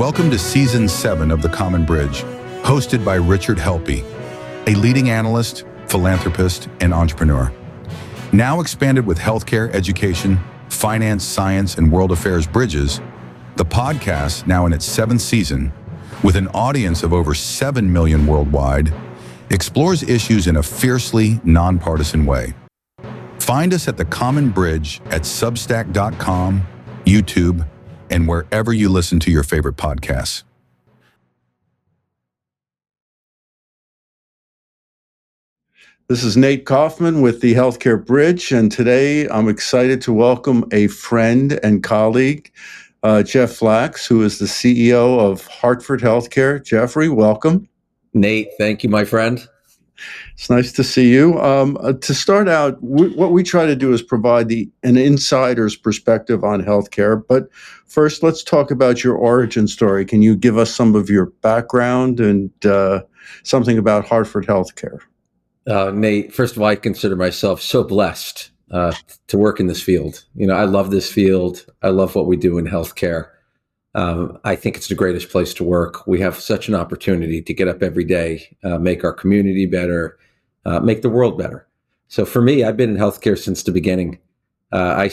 Welcome to Season 7 of The Common Bridge, hosted by Richard Helpy, a leading analyst, philanthropist, and entrepreneur. Now expanded with healthcare, education, finance, science, and world affairs bridges, the podcast, now in its 7th season, with an audience of over 7 million worldwide, explores issues in a fiercely nonpartisan way. Find us at The Common Bridge at substack.com, YouTube, and wherever you listen to your favorite podcasts. This is Nate Kaufman with the Healthcare Bridge, and today I'm excited to welcome a friend and colleague, Jeff Flaks, who is the CEO of Hartford Healthcare. Jeffrey, welcome. Nate, thank you, my friend. It's nice to see you. To start out, what we try to do is provide an insider's perspective on healthcare. But first, let's talk about your origin story. Can you give us some of your background and something about Hartford Healthcare? Nate, first of all, I consider myself so blessed to work in this field. You know, I love this field. I love what we do in healthcare. I think it's the greatest place to work. We have such an opportunity to get up every day, make our community better, make the world better. So for me, I've been in healthcare since the beginning. I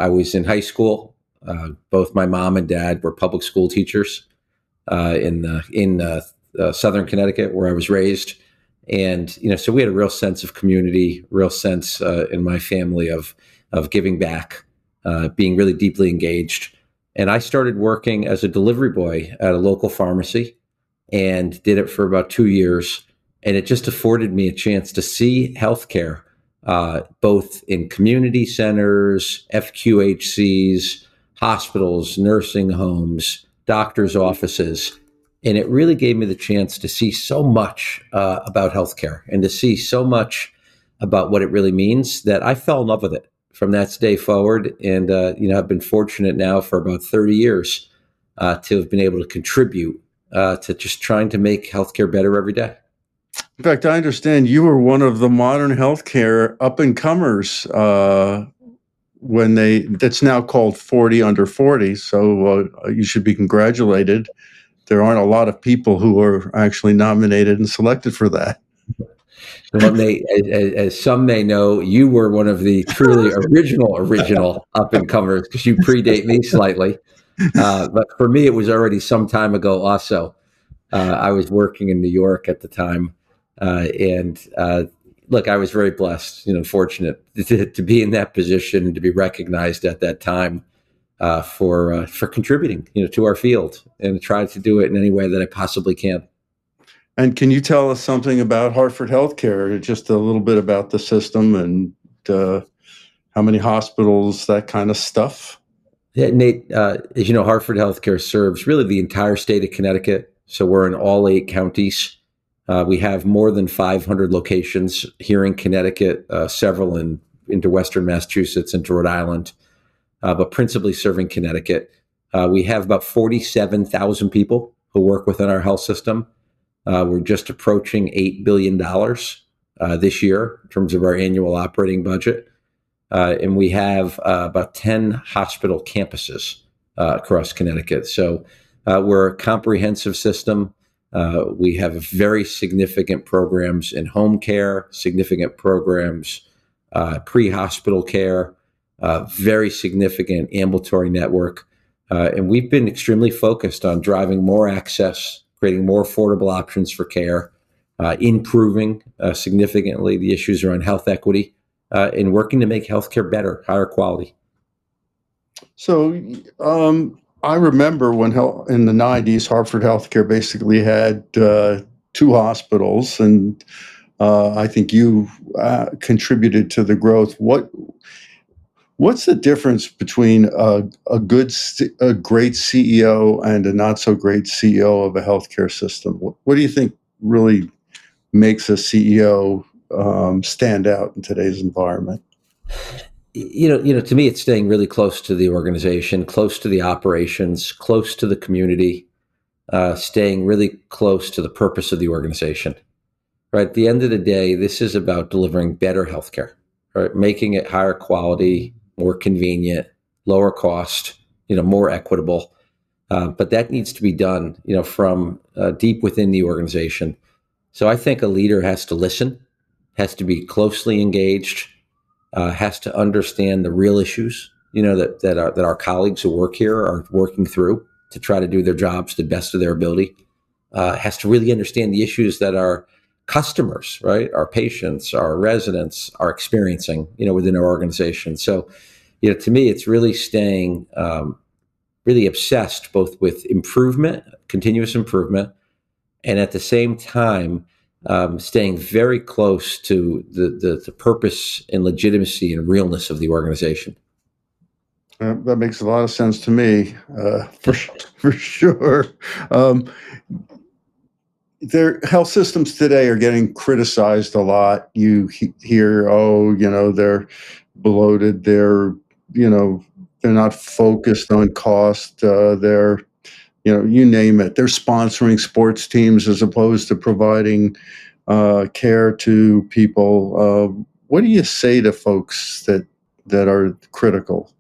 was in high school. Both my mom and dad were public school teachers in Southern Connecticut, where I was raised. And, you know, so we had a real sense of community, real sense in my family of giving back, being really deeply engaged. And I started working as a delivery boy at a local pharmacy and did it for about 2 years. And it just afforded me a chance to see healthcare, both in community centers, FQHCs, hospitals, nursing homes, doctors' offices. And it really gave me the chance to see so much about healthcare and to see so much about what it really means that I fell in love with it from that day forward. And, you know, I've been fortunate now for about 30 years to have been able to contribute to just trying to make healthcare better every day. In fact, I understand you were one of the modern healthcare up-and-comers that's now called 40 under 40. So you should be congratulated. There aren't a lot of people who are actually nominated and selected for that. Well, Nate, as some may know, you were one of the truly original up-and-comers because you predate me slightly. But for me, it was already some time ago also. I was working in New York at the time. Look, I was very blessed, you know, fortunate to be in that position and to be recognized at that time for contributing, you know, to our field and try to do it in any way that I possibly can. And can you tell us something about Hartford Healthcare, just a little bit about the system and how many hospitals, that kind of stuff? Yeah, Nate, as you know, Hartford Healthcare serves really the entire state of Connecticut. So we're in all 8 counties. We have more than 500 locations here in Connecticut, several into Western Massachusetts, into Rhode Island, but principally serving Connecticut. We have about 47,000 people who work within our health system. We're just approaching $8 billion this year in terms of our annual operating budget. And we have about 10 hospital campuses across Connecticut. So we're a comprehensive system. We have very significant programs in home care, significant programs, pre-hospital care, very significant ambulatory network. And we've been extremely focused on driving more access, creating more affordable options for care, improving significantly the issues around health equity, and working to make healthcare better, higher quality. So I remember when in the 90s, Hartford Healthcare basically had 2 hospitals, and I think you contributed to the growth. What's the difference between a great CEO and a not so great CEO of a healthcare system? What do you think really makes a CEO stand out in today's environment? You know, to me, it's staying really close to the organization, close to the operations, close to the community, staying really close to the purpose of the organization. Right. At the end of the day, this is about delivering better healthcare, right? Making it higher quality, more convenient, lower cost, you know, more equitable. But that needs to be done, from deep within the organization. So I think a leader has to listen, has to be closely engaged, has to understand the real issues, that our colleagues who work here are working through to try to do their jobs to the best of their ability. Has to really understand the issues that our customers, right, our patients, our residents are experiencing, within our organization. So, to me, it's really staying really obsessed both with improvement, continuous improvement, and at the same time, staying very close to the purpose and legitimacy and realness of the organization. That makes a lot of sense to me, for sure. Their health systems today are getting criticized a lot. You hear, they're bloated. They're not focused on cost. They're, you name it. They're sponsoring sports teams as opposed to providing care to people. What do you say to folks that are critical?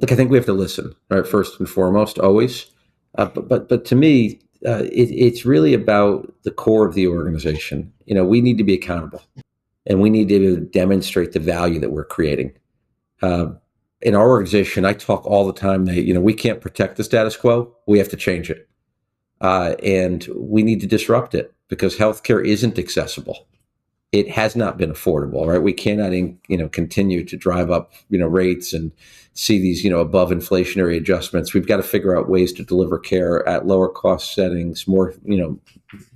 Look, I think we have to listen, right? First and foremost, always. But to me, it's really about the core of the organization. We need to be accountable, and we need to demonstrate the value that we're creating. In our organization, I talk all the time that we can't protect the status quo; we have to change it, and we need to disrupt it because healthcare isn't accessible. It has not been affordable, right? We cannot, continue to drive up, rates and see these, above inflationary adjustments. We've got to figure out ways to deliver care at lower cost settings, more,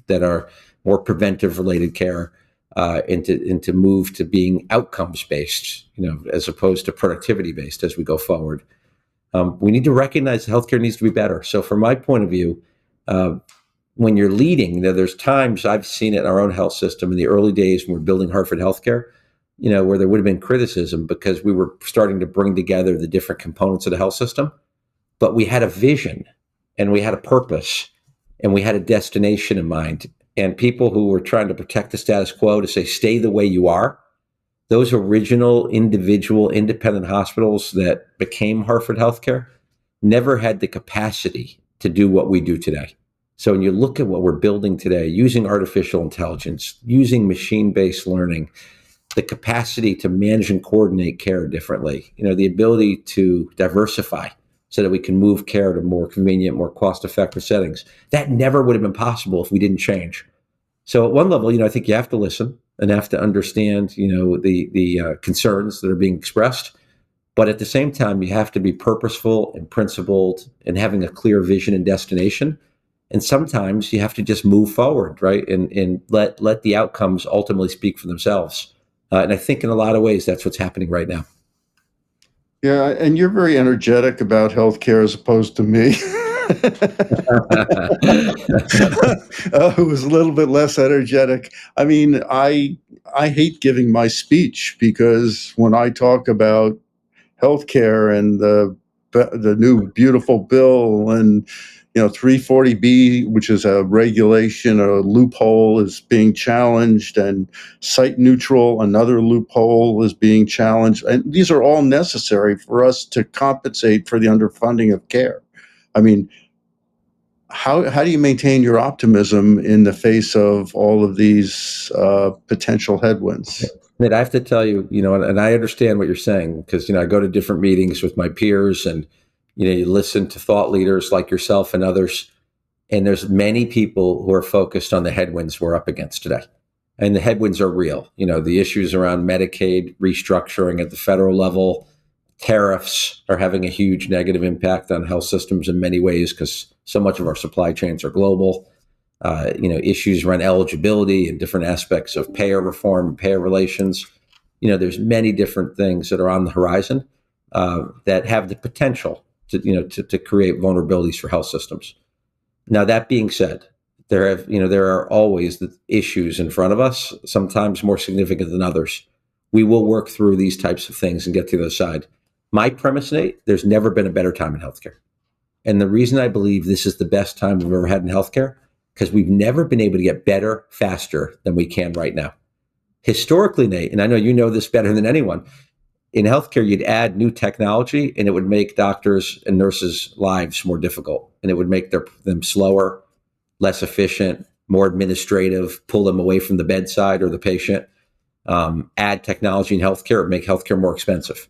that are more preventive related care, and to move to being outcomes based, as opposed to productivity based as we go forward. We need to recognize healthcare needs to be better. So from my point of view, when you're leading, there's times I've seen it in our own health system in the early days when we're building Hartford Healthcare, where there would have been criticism because we were starting to bring together the different components of the health system. But we had a vision and we had a purpose and we had a destination in mind. And people who were trying to protect the status quo to say, stay the way you are, those original individual independent hospitals that became Hartford Healthcare never had the capacity to do what we do today. So when you look at what we're building today, using artificial intelligence, using machine-based learning, the capacity to manage and coordinate care differently, the ability to diversify so that we can move care to more convenient, more cost-effective settings, that never would have been possible if we didn't change. So at one level, I think you have to listen and have to understand, the concerns that are being expressed. But at the same time, you have to be purposeful and principled and having a clear vision and destination. And sometimes you have to just move forward, right? And let the outcomes ultimately speak for themselves. And I think in a lot of ways, that's what's happening right now. Yeah, and you're very energetic about healthcare as opposed to me, who was a little bit less energetic. I mean, I hate giving my speech because when I talk about healthcare and the new beautiful bill and 340B, which is a regulation, a loophole, is being challenged, and site neutral, another loophole, is being challenged. And these are all necessary for us to compensate for the underfunding of care. I mean, how do you maintain your optimism in the face of all of these potential headwinds? Nate, I have to tell you, and I understand what you're saying because, I go to different meetings with my peers and, you listen to thought leaders like yourself and others, and there's many people who are focused on the headwinds we're up against today. And the headwinds are real. The issues around Medicaid restructuring at the federal level, tariffs are having a huge negative impact on health systems in many ways because so much of our supply chains are global. Issues around eligibility and different aspects of payer reform, payer relations. There's many different things that are on the horizon that have the potential to create vulnerabilities for health systems. Now, that being said, there are always the issues in front of us, sometimes more significant than others. We will work through these types of things and get to the other side. My premise, Nate, there's never been a better time in healthcare. And the reason I believe this is the best time we've ever had in healthcare, because we've never been able to get better faster than we can right now. Historically, Nate, and I know you know this better than anyone, in healthcare, you'd add new technology and it would make doctors and nurses' lives more difficult, and it would make them slower, less efficient, more administrative, pull them away from the bedside or the patient. Add technology in healthcare, it would make healthcare more expensive.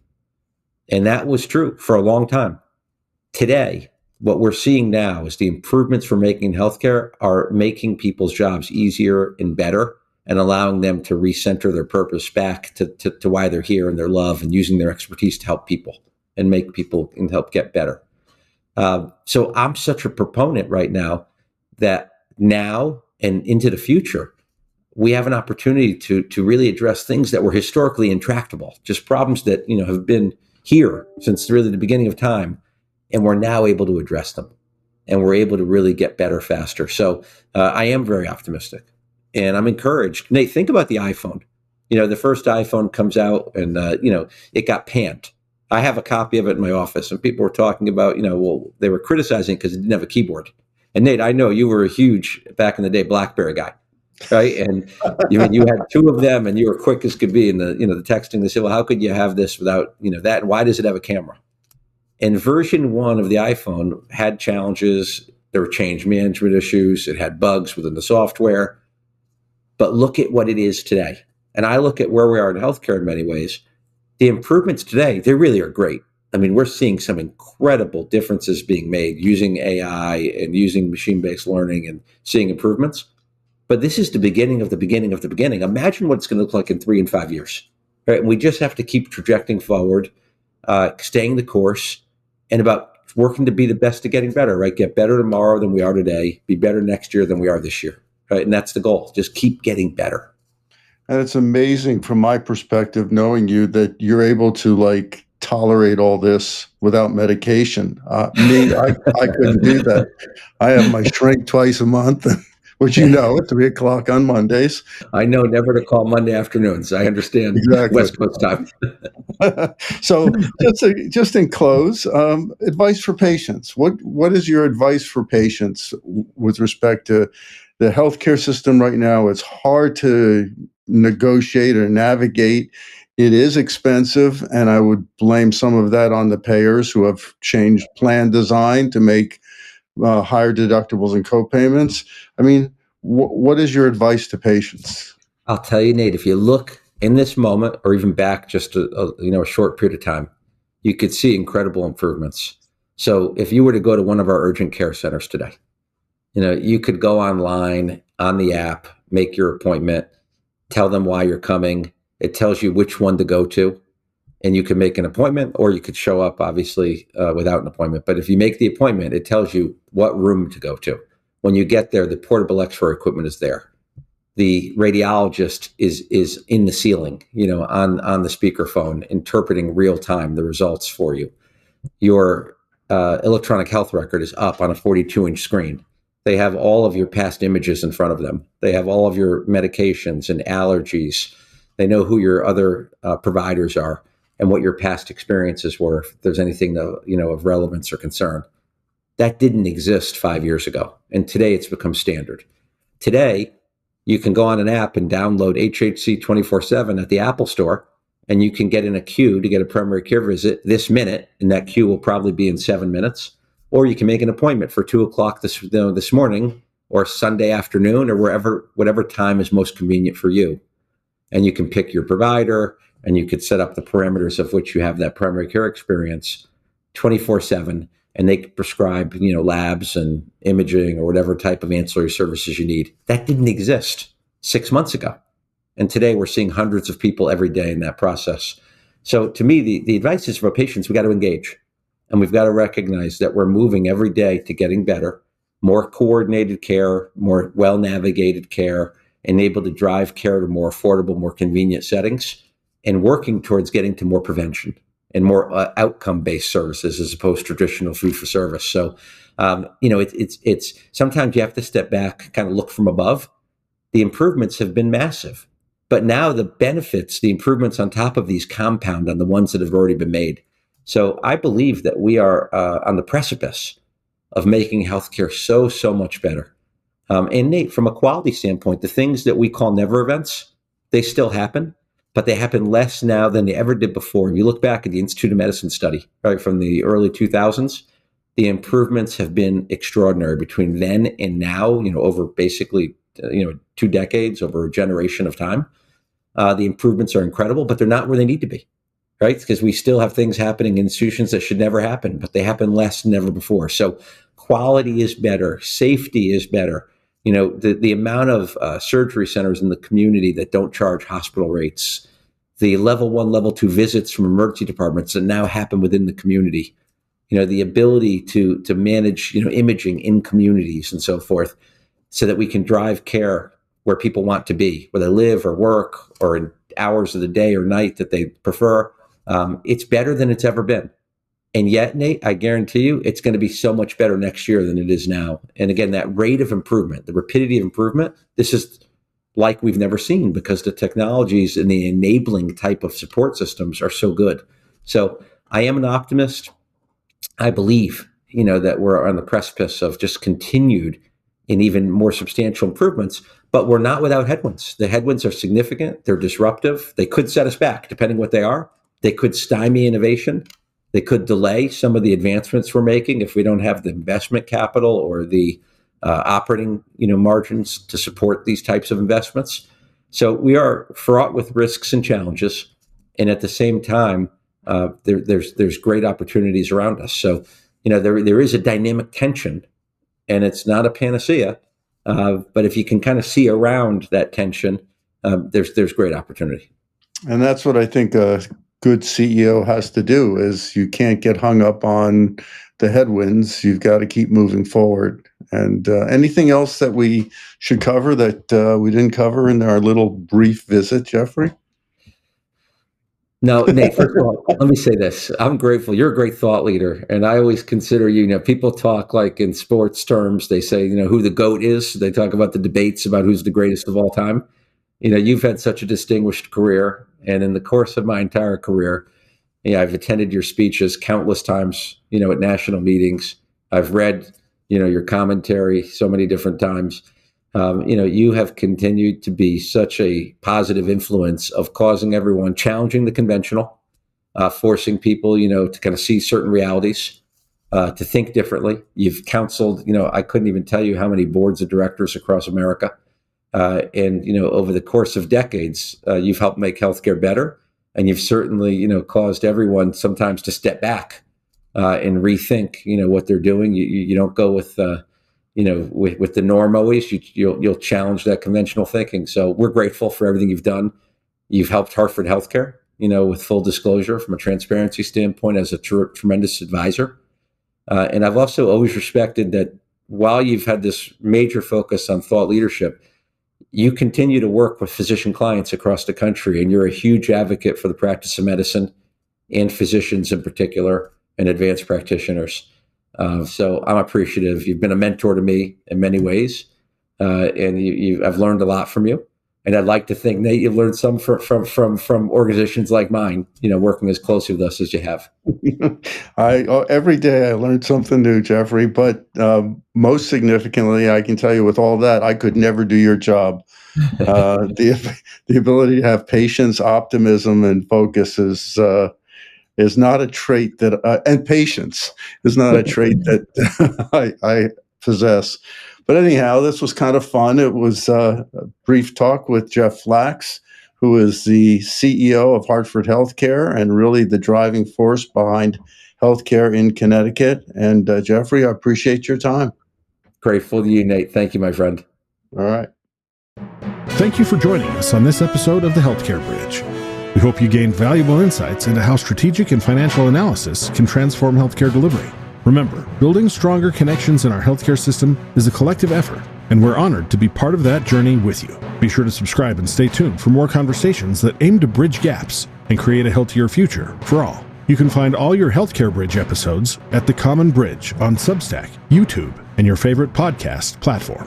And that was true for a long time. Today, what we're seeing now is the improvements we're making in healthcare are making people's jobs easier and better, and allowing them to recenter their purpose back to why they're here and their love, and using their expertise to help people and make people and help get better. So I'm such a proponent right now that now and into the future, we have an opportunity to really address things that were historically intractable, just problems that, have been here since really the beginning of time, and we're now able to address them, and we're able to really get better faster. So I am very optimistic, and I'm encouraged. Nate, think about the iPhone. The first iPhone comes out, and it got panned. I have a copy of it in my office, and people were talking about, they were criticizing it because it didn't have a keyboard. And Nate, I know you were a huge, back in the day, BlackBerry guy, right? And you had two of them, and you were quick as could be in the texting. They said, well, how could you have this without that? And why does it have a camera? And version 1 of the iPhone had challenges. There were change management issues. It had bugs within the software. But look at what it is today. And I look at where we are in healthcare in many ways. The improvements today, they really are great. I mean, we're seeing some incredible differences being made using AI and using machine-based learning and seeing improvements. But this is the beginning of the beginning of the beginning. Imagine what it's going to look like in 3 and 5 years. Right? And we just have to keep trajecting forward, staying the course, and about working to be the best at getting better, right? Get better tomorrow than we are today, be better next year than we are this year, right? And that's the goal. Just keep getting better. And it's amazing from my perspective, knowing you, that you're able to tolerate all this without medication. Me, I couldn't do that. I have my shrink twice a month, which at 3:00 on Mondays. I know never to call Monday afternoons. I understand. Exactly. West Coast time. So just in close, advice for patients. What is your advice for patients with respect to the healthcare system right now? It's hard to negotiate or navigate. It is expensive, and I would blame some of that on the payers who have changed plan design to make higher deductibles and co-payments. I mean, what is your advice to patients? I'll tell you, Nate, if you look in this moment, or even back just a short period of time, you could see incredible improvements. So if you were to go to one of our urgent care centers today, you could go online on the app, make your appointment, tell them why you're coming. It tells you which one to go to, and you can make an appointment, or you could show up, obviously, without an appointment. But if you make the appointment, it tells you what room to go to. When you get there, the portable X-ray equipment is there. The radiologist is in the ceiling, on the speakerphone, interpreting real time the results for you. Your electronic health record is up on a 42-inch screen. They have all of your past images in front of them. They have all of your medications and allergies. They know who your other providers are and what your past experiences were, if there's anything of relevance or concern. That didn't exist 5 years ago, and today it's become standard. Today, you can go on an app and download HHC 24/7 at the Apple Store, and you can get in a queue to get a primary care visit this minute, and that queue will probably be in 7 minutes. Or you can make an appointment for 2:00 this morning, or Sunday afternoon, or whatever time is most convenient for you. And you can pick your provider, and you could set up the parameters of which you have that primary care experience 24/7, and they could prescribe, labs and imaging or whatever type of ancillary services you need. That didn't exist 6 months ago. And today we're seeing hundreds of people every day in that process. So to me, the advice is for patients, we got to engage. And we've got to recognize that we're moving every day to getting better, more coordinated care, more well-navigated care, and able to drive care to more affordable, more convenient settings, and working towards getting to more prevention and more outcome-based services as opposed to traditional fee-for-service. So, it's sometimes you have to step back, kind of look from above. The improvements have been massive, but now the benefits, the improvements on top of these compound on the ones that have already been made. So I believe that we are on the precipice of making healthcare so much better. And Nate, from a quality standpoint, the things that we call never events, they still happen, but they happen less now than they ever did before. If you look back at the Institute of Medicine study, right, from the early 2000s, the improvements have been extraordinary between then and now, over basically, 2 decades, over a generation of time. The improvements are incredible, but they're not where they need to be, right? Because we still have things happening in institutions that should never happen, but they happen less than ever before. So quality is better. Safety is better. The amount of surgery centers in the community that don't charge hospital rates, the level 1, level 2 visits from emergency departments that now happen within the community, the ability to manage, imaging in communities and so forth, so that we can drive care where people want to be, where they live or work or in hours of the day or night that they prefer. It's better than it's ever been. And yet, Nate, I guarantee you it's going to be so much better next year than it is now. And again, that rate of improvement, the rapidity of improvement, this is like we've never seen, because the technologies and the enabling type of support systems are so good. So I am an optimist. I believe, that we're on the precipice of just continued and even more substantial improvements, but we're not without headwinds. The headwinds are significant. They're disruptive. They could set us back, depending what they are. They could stymie innovation. They could delay some of the advancements we're making if we don't have the investment capital or the operating, margins to support these types of investments. So we are fraught with risks and challenges, and at the same time, there's great opportunities around us. So, there is a dynamic tension, and it's not a panacea. But if you can kind of see around that tension, there's great opportunity. And that's what I think a good CEO has to do. Is you can't get hung up on the headwinds. You've got to keep moving forward. And anything else that we should cover that we didn't cover in our little brief visit, Jeffrey? No, Nate, first of all, let me say this. I'm grateful. You're a great thought leader. And I always consider you, people talk like in sports terms, they say, who the GOAT is. They talk about the debates about who's the greatest of all time. You've had such a distinguished career. And in the course of my entire career, I've attended your speeches countless times, at national meetings. I've read, your commentary so many different times. You have continued to be such a positive influence of causing everyone, challenging the conventional, forcing people, to kind of see certain realities, to think differently. You've counseled, I couldn't even tell you how many boards of directors across America. And over the course of decades, you've helped make healthcare better. And you've certainly, caused everyone sometimes to step back and rethink, what they're doing. You don't go with the norm always. You'll challenge that conventional thinking. So we're grateful for everything you've done. You've helped Hartford Healthcare, with full disclosure from a transparency standpoint as a tremendous advisor. And I've also always respected that while you've had this major focus on thought leadership, you continue to work with physician clients across the country, and you're a huge advocate for the practice of medicine and physicians in particular and advanced practitioners. So I'm appreciative. You've been a mentor to me in many ways, and I've learned a lot from you. And I'd like to think, Nate, you've learned some from organizations like mine, working as closely with us as you have. Every day I learned something new, Jeffrey. But most significantly, I can tell you with all that, I could never do your job. The ability to have patience, optimism, and focus is not a trait that, and patience is not a trait that I possess. But anyhow, this was kind of fun. It was a brief talk with Jeff Flaks, who is the CEO of Hartford Healthcare and really the driving force behind healthcare in Connecticut. And Jeffrey, I appreciate your time. Grateful to you, Nate. Thank you, my friend. All right. Thank you for joining us on this episode of the Healthcare Bridge. We hope you gained valuable insights into how strategic and financial analysis can transform healthcare delivery. Remember, building stronger connections in our healthcare system is a collective effort, and we're honored to be part of that journey with you. Be sure to subscribe and stay tuned for more conversations that aim to bridge gaps and create a healthier future for all. You can find all your Healthcare Bridge episodes at The Common Bridge on Substack, YouTube, and your favorite podcast platform.